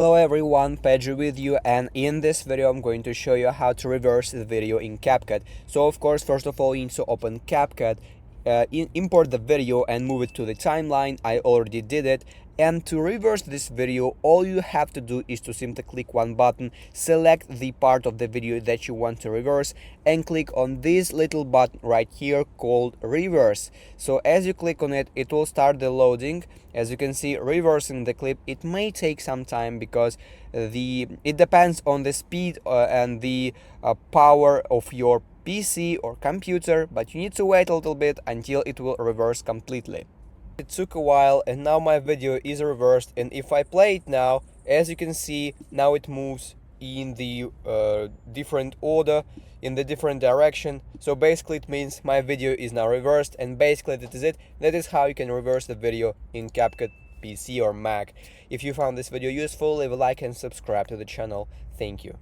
Hello everyone, Pedro with you, and in this video I'm going to show you how to reverse the video in Capcut. So of course, first of all, you need to open Capcut, import the video and move it to the timeline. I already did it. And to reverse this video, all you have to do is to simply click one button, select the part of the video that you want to reverse, and click on this little button right here called reverse. So as you click on it, it will start the loading. As you can see, reversing the clip, it may take some time because it depends on the speed and the power of your PC or computer, but you need to wait a little bit until it will reverse completely. It took a while and now my video is reversed, and if I play it now, as you can see, now it moves in the different order, in the different direction. So basically it means my video is now reversed, and basically that is it. That is how you can reverse the video in Capcut PC or Mac. If you found this video useful, leave a like and subscribe to the channel. Thank you.